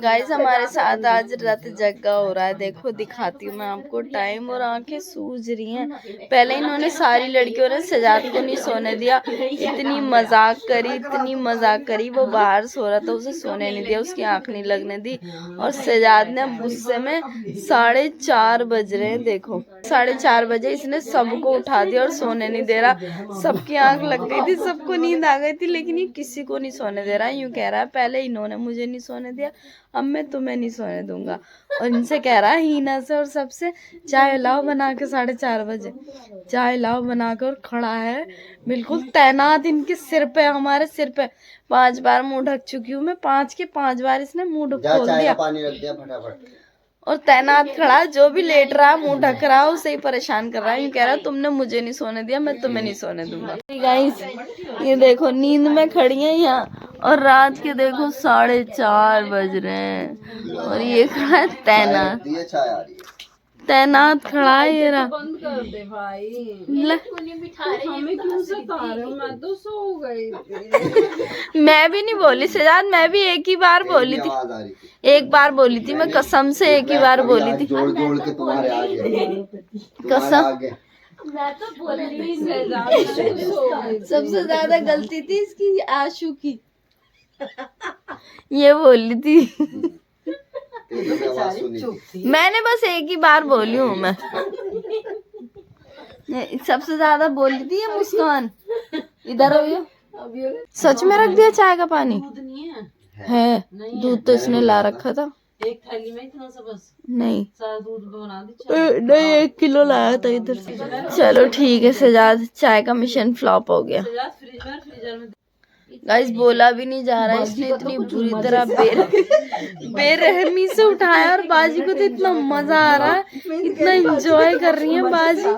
Guys हमारे साथ आज रात जग्गा हो रहा है। देखो दिखाती हूँ मैं आपको टाइम, और आंखें सूज रही हैं। पहले इन्होंने सारी लड़कियों ने सजाद को नहीं सोने दिया, इतनी मजाक करी। वो बाहर सो रहा था, उसे सोने नहीं दिया, उसकी आंख नहीं लगने दी। और सजाद ने गुस्से में 4:30 बज रहे हैं, देखो 4:30 बजे इसने सबको उठा दिया और सोने नहीं दे रहा। सबकी आंख लग गई थी, सबको नींद आ गई थी, लेकिन ये किसी को नहीं सोने दे रहा। यूं कह रहा है पहले इन्होंने मुझे नहीं सोने दिया, अब मैं तुम्हें नहीं सोने दूंगा। और इनसे कह रहा है हीना से और सबसे, चाय लाओ बना के 4:30 बजे चाय लाओ बना कर। खड़ा है बिल्कुल तैनात इनके सिर पे, हमारे सिर पे। 5 बार मुंह ढक चुकी हूँ मैं, 5 के 5 बार इसने मुंह खोल दिया, पानी रख दिया फटाफट। और तैनात खड़ा है, जो भी लेट रहा है मुंह ढक रहा है उसे ही परेशान कर रहा है। ये कह रहा है तुमने मुझे नहीं सोने दिया, मैं तुम्हें नहीं सोने दूंगा। गाइस ये देखो नींद में खड़ी है यहाँ, और रात के देखो 4:30 बज रहे हैं, और ये खड़ा है तैनात खड़ा है ये रहा। बंद कर दे भाई, हमें क्यों सता रहे हो? मैं तो सो गई थी। मैं भी नहीं बोली सजाद, मैं भी एक ही बार बोली थी, एक बार बोली थी मैं, कसम से एक ही बार बोली थी, जोड़ के तुम्हारे आगे कसम। मैं तो बोल रही सबसे ज्यादा गलती थी इसकी आशु की, ये बोली थी। मैंने बस एक ही बार बोली हूँ मैं, सबसे ज्यादा बोली थी ये मुस्कान। इधर हो, सच में रख दिया चाय का पानी है, दूध तो इसने ला रखा था एक थैली में इतना सा बस, नहीं सारा दूध बना दी। नहीं 1 किलो लाया था इधर से। चलो ठीक है सजाद, चाय का मिशन फ्लॉप हो गया। फ्रीजर में गाइस बोला भी नहीं जा रहा है, इसने इतनी बुरी तरह बेरहमी से उठाया, और बाजी को तो इतना मजा आ रहा है, इतना एंजॉय कर रही है बाजी।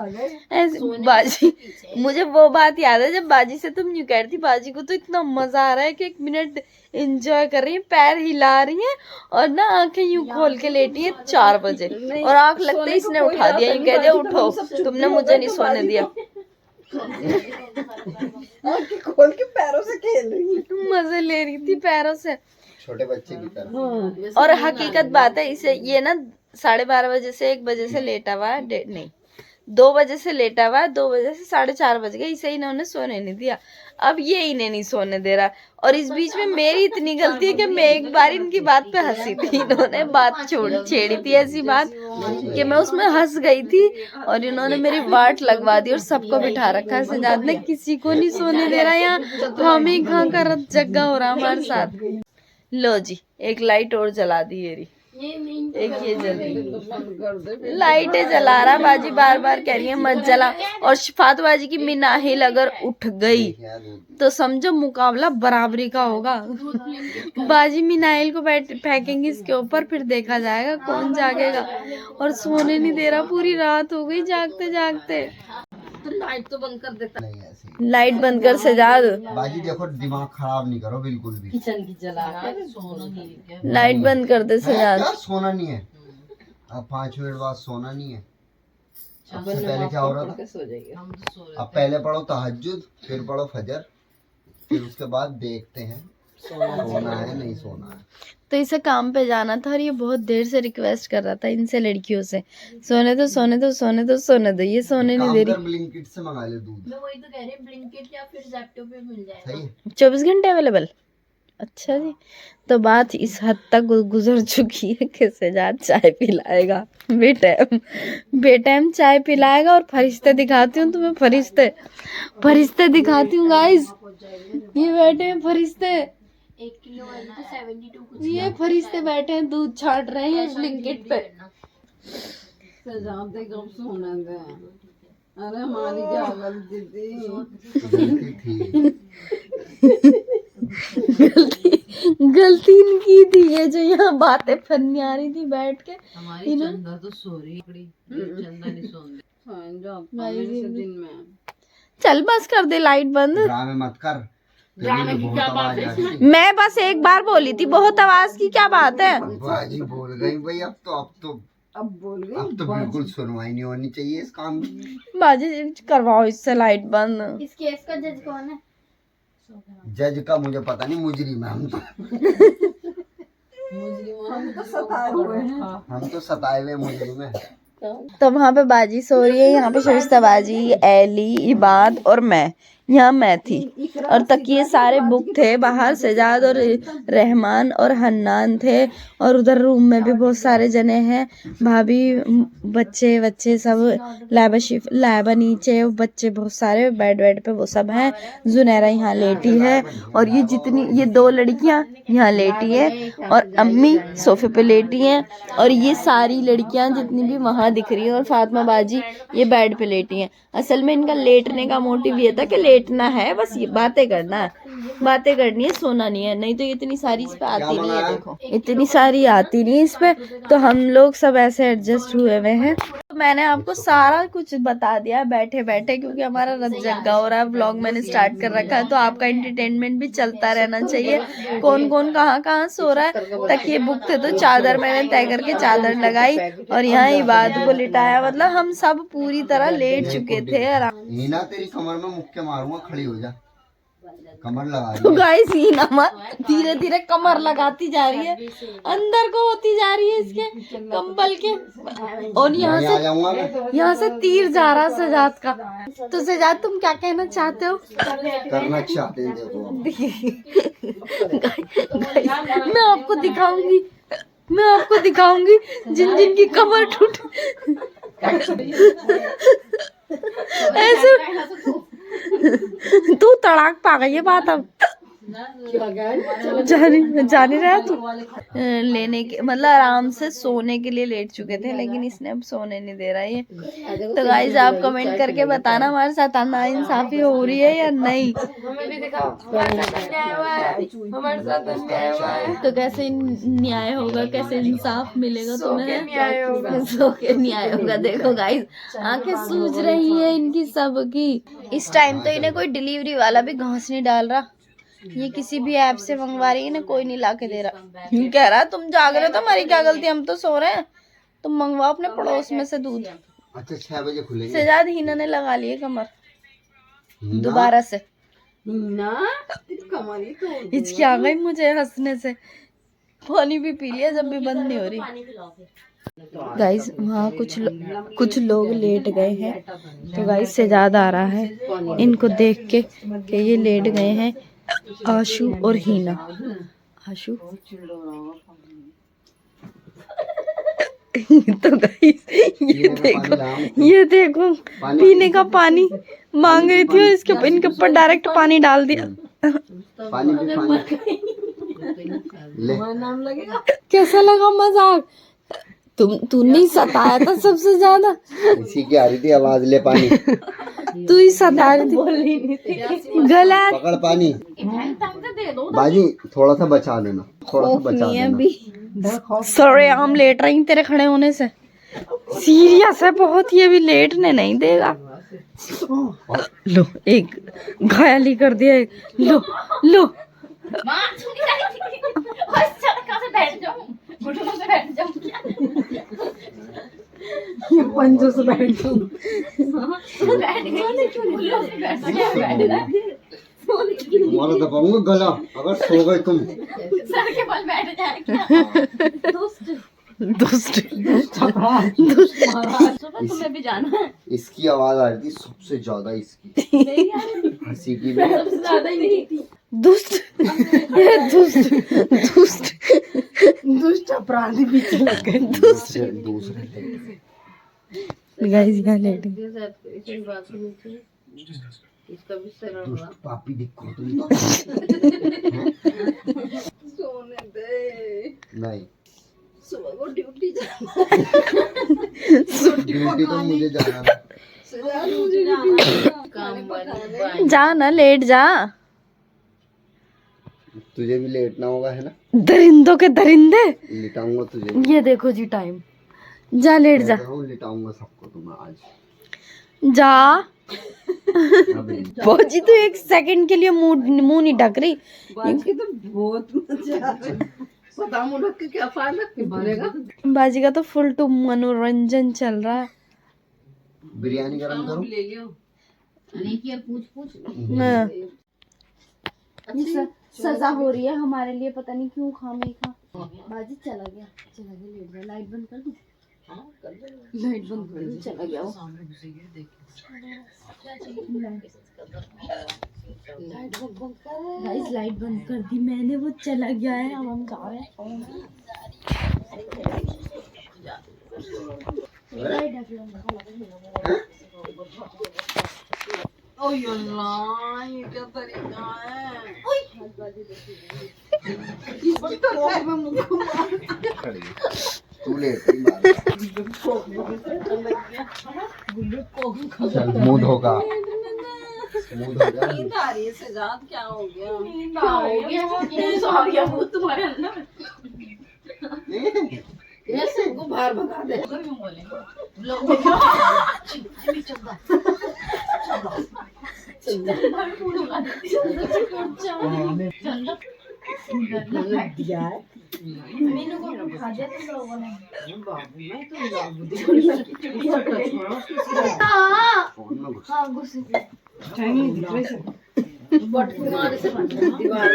ऐसे बाजी, मुझे वो बात याद है जब बाजी से तुम यूं कह रही थी, बाजी को तो इतना मजा आ रहा है कि 1 मिनट एंजॉय कर रही है, पैर हिला रही है, और ना आंखें यूं खोल के लेटी है 4 बजे, और आंख लगते ही इसने उठा दिया, यूं कह दिया उठो तुमने मुझे नहीं सोने दिया। खोल के पैरों से खेल रही है, मजे ले रही थी पैरों से, छोटे बच्चे की तरह। और हकीकत बात है, इसे ये ना 12:30 बजे से 1 बजे से लेटा हुआ है, नहीं 2 बजे से लेटा हुआ है, 2 बजे से 4:30 बज गए, इसे इन्होंने सोने नहीं दिया, अब ये इन्हें नहीं सोने दे रहा। और इस बीच में मेरी इतनी गलती है कि मैं एक बार इनकी बात पे हंसी थी, इन्होंने बात छेड़ी थी ऐसी बात कि मैं उसमें हंस गई थी, और इन्होंने मेरी वाट लगवा दी और सबको बिठा रखा है। सजाद ने किसी को नहीं सोने दे रहा, यहाँ हम ही कहाँ का रत जग्गा हो रहा हमारे साथ। लो जी एक लाइट और जला दी ये रही, एक ये जल्दी लाइटें जला रहा बाजी, बार बार कह रही है मत जला। और शफात बाजी की मिनाहिल अगर उठ गई तो समझो मुकाबला बराबरी का होगा। बाजी मिनाहिल को फेंकेंगी इसके ऊपर, फिर देखा जाएगा कौन जागेगा। और सोने नहीं दे रहा, पूरी रात हो गई जागते जागते। तो लाइट तो बंद कर देता, लाइट बंद कर सजाद। बाजी देखो दिमाग खराब नहीं करो बिल्कुल भी, किचन की जला के सोना नहीं है। लाइट बंद कर दे सजाद। सोना नहीं है, अब 5 मिनट बाद सोना नहीं है। सबसे पहले क्या हो रहा था, अब पहले पढ़ो तहज्जुद, फिर पढ़ो फजर, फिर उसके बाद देखते हैं सोना है नहीं सोना है। तो इसे काम पे जाना था, और ये बहुत देर से रिक्वेस्ट कर रहा था इनसे लड़कियों से, सोने दो सोने दो सोने दो सोने दो, ये सोने नहीं दे रही। ब्लिंकिट से मंगा ले दूध, मैं वही तो कह रही हूं, ब्लिंकिट या फिर ज़ेप्टो पे मिल जाएगा। सही है 24 घंटे अवेलेबल। अच्छा जी, तो बात इस हद तक गुजर चुकी है कि सजाद चाय पिलाएगा, बेटाइम चाय पिलाएगा। और फरिश्ते दिखाती हूँ तुम्हें, फरिश्ते दिखाती हूँ गाइस, ये बैठे हैं फरिश्ते, 1 किलो 72 कुछ, ये फरिश्ते बैठे हैं दूध छाट रहे हैं ब्लिंकिट पे। सजाते कब सोने दे, अरे हमारी क्या गलती थी। गलती इनकी थी, ये जो यहाँ बातें फन्नी आ रही थी बैठ के। हमारी चंदा तो सो रही, चंदा नहीं सोने दिन में। चल बस कर दे लाइट बंद, ड्रामे मत कर, ड्रामे की क्या बात है। मैं बस एक बार बोली थी, बहुत आवाज की क्या बात है। बाजी बोल गई भाई, अब बोल गई, अब तो बिल्कुल सुनवाई नहीं होनी चाहिए इस काम में। बाजी करवाओ इससे लाइट बंद। इस केस का जज कौन है? जज का मुझे पता नहीं, मुजरिम है हम तो। हम तो सताए हुए हैं। हम तो सताए हुए मुजरिम हैं। तो वहाँ पे बाजी सो रही है, यहाँ पे शरिस्ता बाजी, एली, इबाद और मैं, यहाँ मैं थी। और तकिए सारे बुक थे, बाहर सजाद और रहमान और हन्नान थे। और उधर रूम में भी बहुत सारे जने हैं, भाभी, बच्चे बच्चे सब, लैबा नीचे, बच्चे बहुत सारे बेड वेड पे वो सब हैं। जुनैरा यहाँ लेटी है और ये 2 लड़कियाँ यहाँ लेटी है और अम्मी सोफे पे लेटी हैं। और ये सारी लड़कियां जितनी भी वहां दिख रही हैं और फातिमा बाजी ये बेड पे लेटी हैं। असल में इनका लेटने का मोटिव ये था कि लेटना है, बस ये बातें करना है, बातें करनी है, सोना नहीं है। नहीं तो इतनी सारी इस पे आती नहीं है, देखो इतनी सारी आती नहीं इस पे। तो हम लोग सब ऐसे एडजस्ट हुए हुए हैं। तो मैंने आपको सारा कुछ बता दिया बैठे बैठे, क्योंकि हमारा रत जग्गा हो रहा है, व्लॉग मैंने स्टार्ट कर रखा है, तो आपका एंटरटेनमेंट भी चलता रहना चाहिए। कौन कौन कहाँ कहाँ सो रहा है। तकिए बुक थे तो चादर मैंने तय करके चादर लगाई और यहाँ इबादत को लिटाया। मतलब हम सब पूरी तरह लेट चुके थे आराम। हीना तेरी कमर में मुक्के मारूंगा, खड़ी हो जा। कमर लगा तो रही है। गाइस हीना धीरे धीरे कमर लगाती जा रही है, अंदर को होती जा रही है इसके कंबल के। और यहाँ से तीर जा रहा सजाद का। तो सजाद तुम क्या कहना चाहते हो? करना चाहते हैं देखो। मैं आपको दिखाऊंगी जिन जिन की कमर टूट ऐसे तू तड़ाक पा गई है बात। अब जाने रहा तू लेने के मतलब आराम से सोने के लिए लेट चुके थे, लेकिन इसने अब सोने नहीं दे रहा है ये। तो गाइस आप कमेंट करके बताना हमारे साथ नाइंसाफी हो रही है या नहीं। तो कैसे न्याय होगा, कैसे इंसाफ मिलेगा तुम्हें? सो के न्याय होगा। देखो गाइस आंखें सूज रही है इनकी सबकी। इस टाइम तो इन्हें कोई डिलीवरी वाला भी घास नहीं डाल रहा। ये किसी भी ऐप से मंगवा रही है ना, कोई नहीं लाके दे रहा। कह रहा तुम जाग रहे हो तो हमारी क्या गलती, हम तो सो रहे हैं, तुम मंगवाओ अपने पड़ोस में से दूध। अच्छा 6 बजे खुलेंगे। सजाद हीना ने लगा लिए कमर दोबारा से। हिचकी आ गई मुझे हंसने से। पानी भी पी लिया जब भी बंद नहीं हो रही। गाइस वहाँ कुछ लोग लेट गए हैं। तो गाइस सजाद आ रहा है इनको देख के कि ये लेट गए हैं, आशु और हीना। आशु तो गाइस ये देखो पीने का पानी मांग रही थी और इनके ऊपर डायरेक्ट पानी डाल दिया। पानी ले। कैसा लगा मजाक? तू नहीं सताया था सबसे ज्यादा, इसी की आ रही थी आवाज, ले पानी। तू ही सता रही थी। गलत पकड़ पानी। बाजी थोड़ा सा बचा लेना, थोड़ा सा बचा लेना। सॉरी आम लेट रही तेरे खड़े होने से। सीरियस है बहुत, ये भी लेटने नहीं देगा। लो एक घायल ही कर दिया। लो लो पंजों से बैठ जाऊं। तुम्हारा दबाऊंगा गला अगर सो गए तुम। सर के बल बैठ जाए। दुष्ट तुम्हें भी जाना है। इसकी आवाज आ रही थी सबसे ज्यादा, इसकी हंसी की भी सबसे ज्यादा ही नहीं थी। दुष्ट ये दुष्ट अपराधी पीछे लग गए। दूसरे गाइस यहाँ लेटे दुष्ट पापी दिखो तुम तो। सोने दे। नहीं सुबह को ड्यूटी ड्यूटी तो मुझे जाना था। जा ना, लेट जा। तुझे भी लेटना होगा है ना। दरिंदों के दरिंदे लिटाऊंगा तुझे। ये देखो जी टाइम, जा लेट जा। लिटाऊंगा सबको तुम्हें आज। जा जी तो 1 सेकंड के लिए मुंह नहीं ढक रही। बाजी तो बहुत मजा आ रहा है। पता मुंह ढक के क्या फायदा भरेगा। बाजी का तो फुल टू मनोरंजन चल रहा है। बिरयानी गरम करो। ले लियो नहीं किया पूछ सजा हो रही है हमारे लिए, पता नहीं क्यों खामे खा। बाजी चला गया लेट गया। लाइट बंद कर दूं? लाइट बंद कर दूं? चला गया वो। गाइस लाइट बंद कर दी मैंने, वो चला गया है। अब हम जा रहे हैं। ओ अल्लाह, ये क्या तरीका है? तू लेट मुंह धोखा सजाद क्या हो गया? वो तुम्हारे अंदर सबको बाहर भगा दे। दीवार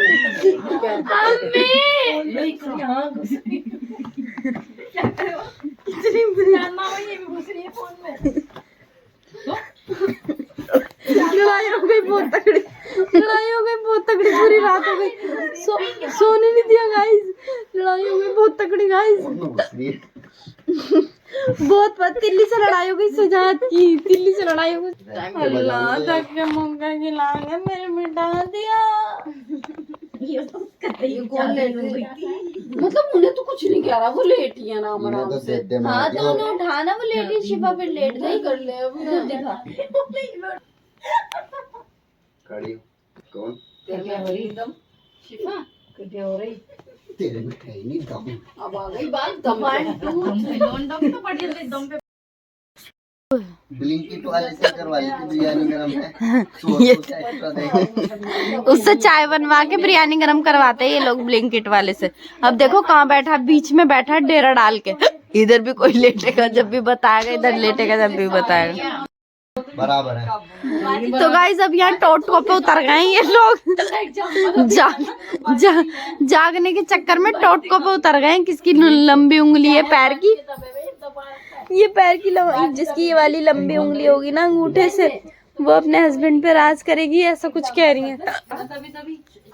लड़ाई हो गई बहुत तगड़ी, लड़ाई हो गई बहुत तगड़ी, पूरी रात हो गई, सोने नहीं दिया गाइस। लड़ाई हो गई बहुत तगड़ी गाइस, बहुत तिल्ली से लड़ाई हो गई। सजाद की तिल्ली से लड़ाई हो गई। अल्लाह तक के मौका खिलाएंगे, मेरे मिटा दिया। मतलब उन्हें तो कुछ नहीं कह रहा, वो लेटी है ना आराम से। हाँ तो उन्हें उठाना, वो लेटी शिफा फिर लेट गई। कर ले अब दिखा खड़ी कौन क्या हो रही एकदम शिफा? क्या हो रही? तेरे में है ही नहीं दम। अब आ गई बात दम पे। ब्लिंकिट वाले से करवा ली थी बिरयानी गरम है। उससे चाय बनवा के बिरयानी गरम करवाते हैं ये लोग ब्लिंकिट वाले से। अब देखो कहाँ बैठा, बीच में बैठा डेरा डाल के। इधर भी कोई लेटेगा जब भी बताएगा, इधर लेटेगा जब भी बताएगा। बराबर है। तो गाइस अब यहाँ टोटो पे उतर गए हैं ये लोग। जागने के चक्कर में टोटो पे उतर गए हैं। किसकी लंबी उंगली है पैर की, ये पैर की जिसकी ये वाली लंबी उंगली होगी ना अंगूठे से, वो अपने हस्बैंड पे राज करेगी, ऐसा कुछ कह रही है।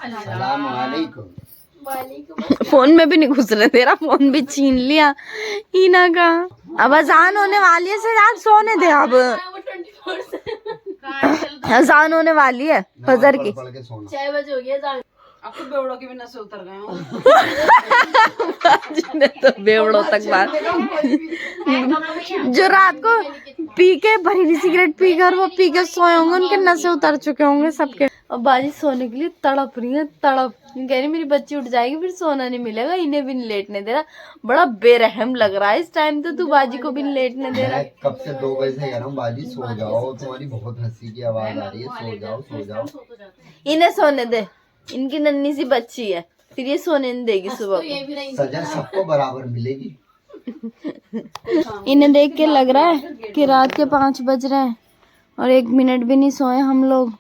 सलाम वालेकुम। फोन में भी नहीं घुसने दे रहा, फोन भी छीन लिया हीना का। अब अजान होने वाली है, सजाद सोने दे अब। अजान होने वाली है फजर की। 6 बजे हो गया। अब तो बेवड़ों के बिना से उतर गए हो। तो बेवड़ों तक बात। जो रात को पी के भरी सिगरेट पी कर वो पी के सोए होंगे, उनके नशे उतर चुके होंगे सबके। और बाजी सोने के लिए तड़प रही है, तड़प कह रही मेरी बच्ची उठ जाएगी फिर सोना नहीं मिलेगा। इन्हें भी नहीं लेटने दे रहा, बड़ा बेरहम लग रहा है इस टाइम। तो तू बाजी को भी नहीं लेटने दे रहा। कब से 2 बजे से कह रहा हूँ बाजी सो जाओ, तुम्हारी बहुत हंसी की आवाज आ रही है, सो जाओ सो जाओ। इन्हें सोने दे, इनकी नन्ही सी बच्ची है, फिर ये सोने नहीं देगी सुबह को। सजा सबको बराबर मिलेगी। इन्हें देख के लग रहा है कि रात के 5 बज रहे हैं और 1 मिनट भी नहीं सोए हम लोग।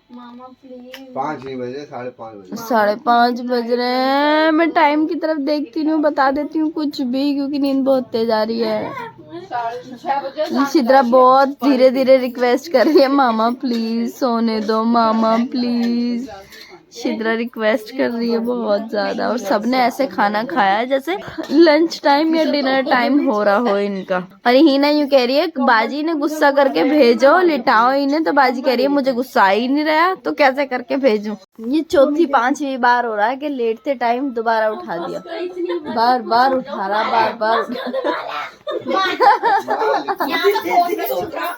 5 नहीं बजे, 5:30 बजे। 5:30 बज रहे हैं। मैं टाइम की तरफ देखती नहीं हूँ, बता देती हूँ कुछ भी, क्योंकि नींद बहुत तेज आ रही है। शिद्रा बहुत धीरे धीरे रिक्वेस्ट कर रही है, मामा प्लीज सोने दो, मामा प्लीज। शिद्रा रिक्वेस्ट कर रही है बहुत ज्यादा। और सबने ऐसे खाना खाया है जैसे लंच टाइम या डिनर टाइम हो रहा हो इनका। और हीना यूँ कह रही है बाजी ने गुस्सा करके भेजो, लिटाओ इन्हें। तो बाजी कह रही है मुझे गुस्सा ही नहीं रहा, तो कैसे करके भेजूं। ये 4-5वीं बार हो रहा है कि लेटते टाइम दोबारा उठा दिया, बार बार उठा रहा, बार बार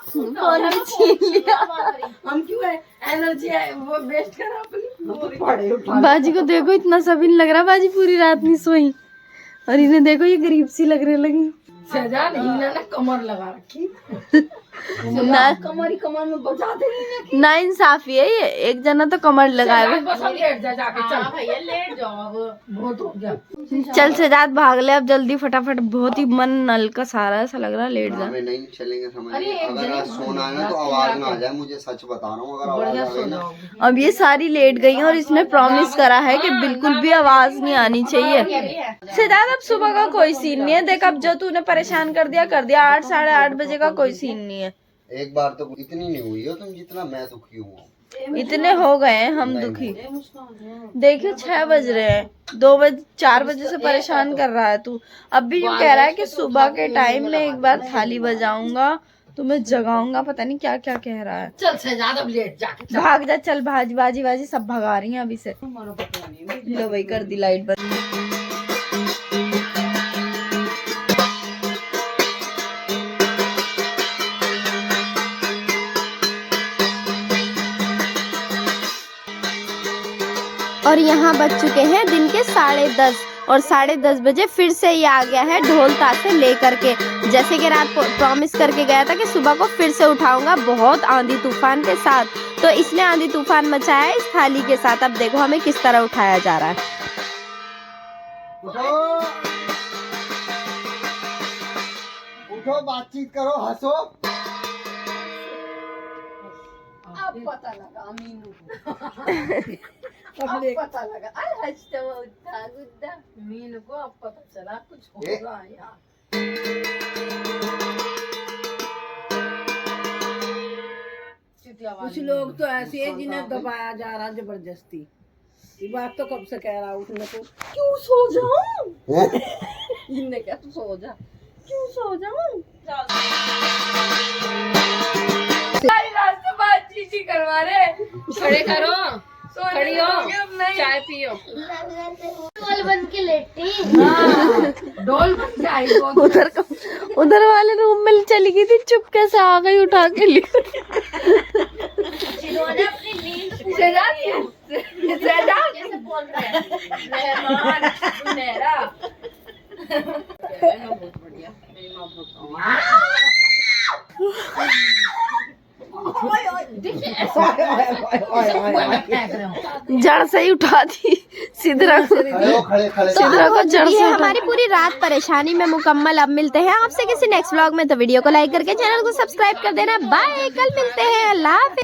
फोन भी छीन लिया। हम क्यों है एनर्जी है वो वेस्ट कर अपनी। बाजी को देखो इतना सभी नहीं लग रहा, बाजी पूरी रात नहीं सोई। और इन्हें देखो ये गरीब सी लगने लगी। शहजाद हीना ने कमर लगा रखी, ना कमर में बचा देगी ना इंसाफी है ये, एक जना तो कमर लगाए हुए। बस हम लेट जा जाके, चल भैया लेट जाओ, अब बहुत हो गया। चल सजाद भाग ले अब जल्दी फटाफट, बहुत ही मन नल का सारा ऐसा लग रहा है, लेट जा। हमें नहीं चलेंगे समझ में। अगर आज सोना है ना तो आवाज ना आ जाए, मुझे सच बता रहा हूँ, अगर आवाज आ गई ना। अब ये सारी लेट गई हैं और इसने प्रॉमिस करा है कि बिल्कुल भी आवाज नहीं आनी चाहिए। सजाद अब सुबह का कोई सीन नहीं है, देख अब जो तूने परेशान कर दिया 8 साढ़े 8 बजे का कोई सीन नहीं है। एक बार तो इतनी नहीं हुई हो तुम जितना मैं दुखी हुआ। इतने हो गए हैं हम दुखी। देखिए 6 बज रहे हैं, 4 बजे से परेशान कर रहा है तू। अब भी यूँ कह रहा है कि सुबह के टाइम में एक बार थाली बजाऊंगा, तुम्हें जगाऊंगा, पता नहीं क्या क्या कह रहा है। चल शहजाद अब लेट जाके, भाग जा, चल बाजी सब भगा रही हैं अभी से। लो भाई कर दी लाइट बंद। और यहाँ बज चुके हैं दिन के 10:30 और 10:30 बजे फिर से ये आ गया है ढोल ताशे लेकर के। जैसे कि रात को प्रॉमिस करके गया था कि सुबह को फिर से उठाऊंगा बहुत आंधी तूफान के साथ, तो इसने आंधी तूफान मचाया है इस थाली के साथ। अब देखो हमें किस तरह उठाया जा रहा है। उठो बातचीत करो, हंसो। अब पता लगा मीनू को, अब पता लगा मीनू को, अब पता चला कुछ हो रहा है यार। कुछ लोग तो ऐसे हैं जिन्हें दबाया जा रहा जबरदस्ती। ये बात तो कब से कह रहा हूँ उसने, तो क्यों सो जाऊं, इनने क्या तू सो जा, क्यों सो जाऊं। रास्ते बातचीत करवा रहे, खड़े करो, खड़ी हो, चाय पियो। डोल बन के लेटी, डोल बन के आई। उधर वाले रूम में चली गई थी, चुपके से आ गई उठा के लिए। जिन्होंने अपनी नींद शहजाद कैसे बोल रहे हैं मेहमान सुनहरा। बहुत बढ़िया, मेरी माँ जड़ से ही उठा दी सिद्धरा को, सिद्धरा को जड़ से। हमारी पूरी रात परेशानी में मुकम्मल। अब मिलते हैं आपसे किसी नेक्स्ट व्लॉग में, तो वीडियो को लाइक करके चैनल को सब्सक्राइब कर देना। बाय, कल मिलते हैं, अल्लाह हाफिज़।